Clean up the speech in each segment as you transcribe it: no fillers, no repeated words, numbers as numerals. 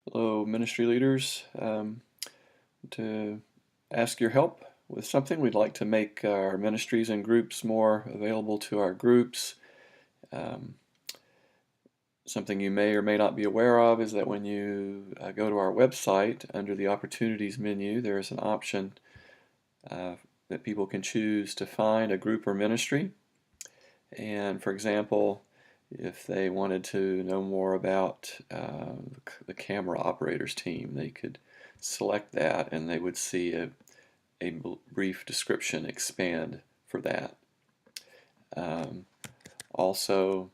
Hello, ministry leaders. To ask your help with something, we'd like to make our ministries and groups more available to our groups. Um, Something you may or may not be aware of is that when you go to our website, under the Opportunities menu, there is an option that people can choose to find a group or ministry. And for example, if they wanted to know more about the camera operators team, they could select that and they would see a brief description expand for that. Also,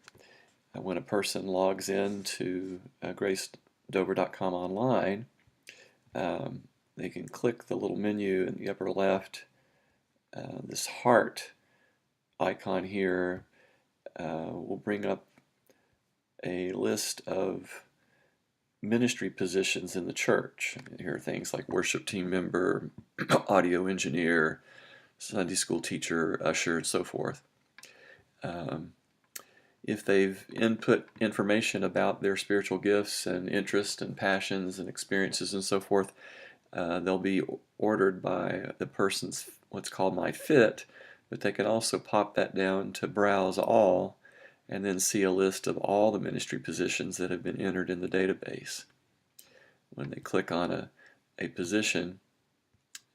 when a person logs in to gracedover.com online, they can click the little menu in the upper left, this heart icon here will bring up a list of ministry positions in the church. Here are things like worship team member, audio engineer, Sunday school teacher, usher, and so forth. If they've input information about their spiritual gifts and interests and passions and experiences and so forth, they'll be ordered by the person's what's called My Fit, but they can also pop that down to Browse All and then see a list of all the ministry positions that have been entered in the database. When they click on a position,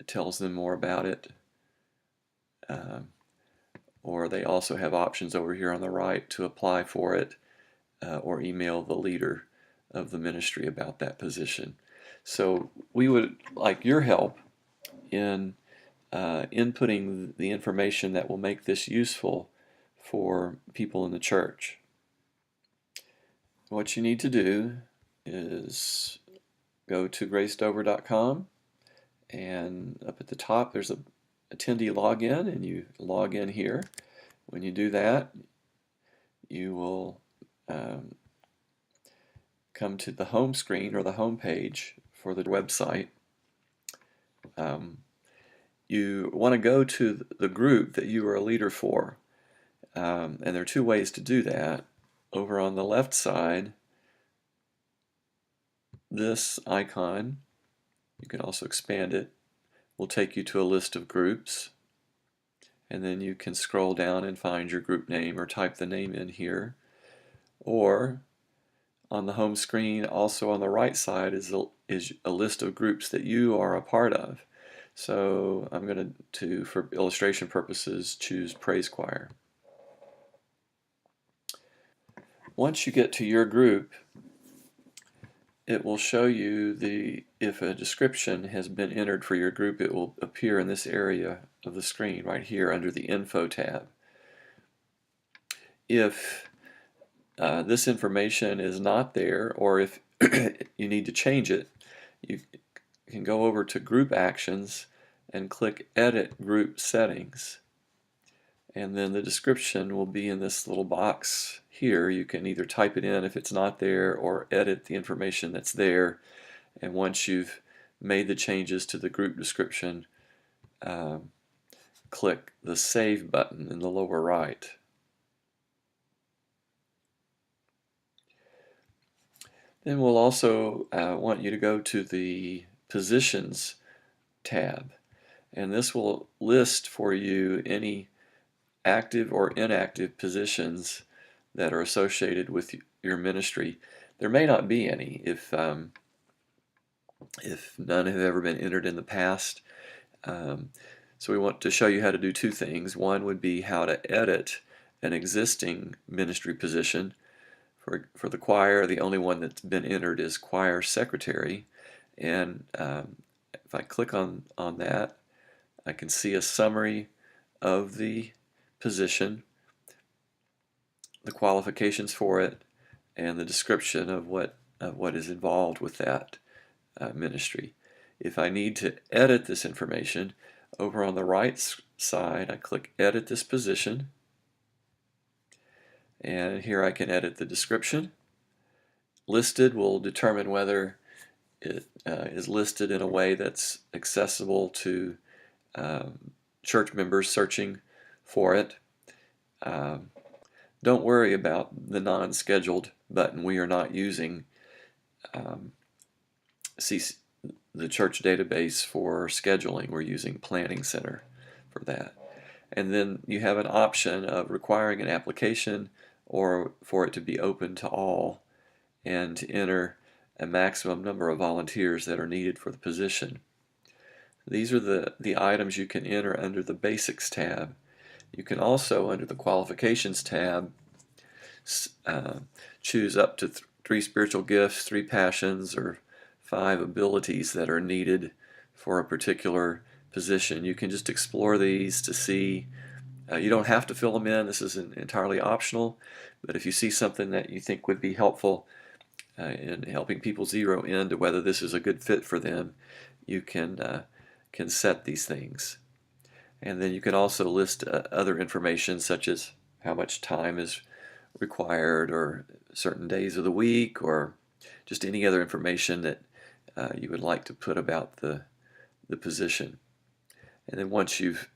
it tells them more about it. Or they also have options over here on the right to apply for it or email the leader of the ministry about that position. So we would like your help in inputting the information that will make this useful for people in the church. What you need to do is go to gracedover.com, and up at the top there's a attendee login, and you log in here. When you do that, you will come to the home screen or the home page for the website. You want to go to the group that you are a leader for, and there are two ways to do that. Over on the left side, this icon, you can also expand it, will take you to a list of groups, and then you can scroll down and find your group name or type the name in here. Or on the home screen, also on the right side, is a list of groups that you are a part of. So I'm going to, for illustration purposes, choose Praise Choir. Once you get to your group, it will show you if a description has been entered for your group. It will appear in this area of the screen right here under the Info tab. If this information is not there, or if you need to change it, you can go over to Group Actions and click Edit Group Settings. And then the description will be in this little box here. You can either type it in if it's not there or edit the information that's there. And once you've made the changes to the group description, click the Save button in the lower right. Then we'll also want you to go to the Positions tab, and this will list for you any active or inactive positions that are associated with your ministry. There may not be any if none have ever been entered in the past. So we want to show you how to do two things. One would be how to edit an existing ministry position. For the choir, the only one that's been entered is choir secretary, and if I click on that, I can see a summary of the position, the qualifications for it, and the description of what is involved with that ministry. If I need to edit this information, over on the right side, I click Edit this position, and here I can edit the description. Listed will determine whether it is listed in a way that's accessible to church members searching for it. Don't worry about the non-scheduled button. We are not using see the church database for scheduling. We're using Planning Center for that. And then you have an option of requiring an application or for it to be open to all and to enter a maximum number of volunteers that are needed for the position. These are the items you can enter under the Basics tab. You can also, under the Qualifications tab, choose up to 3 spiritual gifts, 3 passions, or 5 abilities that are needed for a particular position. You can just explore these to see. You don't have to fill them in. This is entirely optional, but if you see something that you think would be helpful in helping people zero in to whether this is a good fit for them, you can set these things. And then you can also list other information such as how much time is required or certain days of the week or just any other information that you would like to put about the position. And then once you've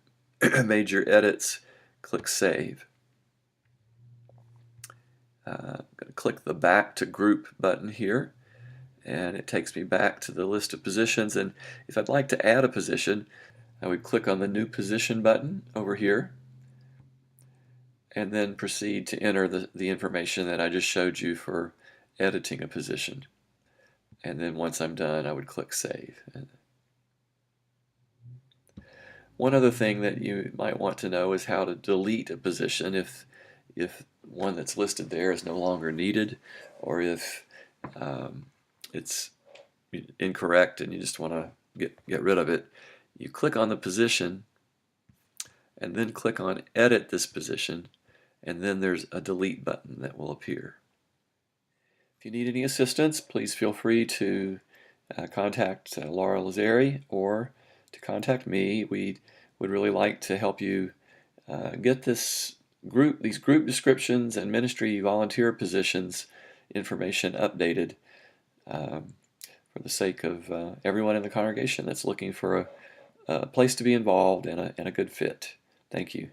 made your edits, click Save. I'm going to click the Back to Group button here, and it takes me back to the list of positions. And if I'd like to add a position, I would click on the New Position button over here and then proceed to enter the information that I just showed you for editing a position. And then once I'm done, I would click Save. One other thing that you might want to know is how to delete a position if one that's listed there is no longer needed, or if it's incorrect and you just want to get rid of it. You click on the position and then click on Edit this position, and then there's a Delete button that will appear. If you need any assistance, please feel free to contact Laura Lazzari or to contact me. We would really like to help you get these group descriptions and ministry volunteer positions information updated for the sake of everyone in the congregation that's looking for a place to be involved and a good fit. Thank you.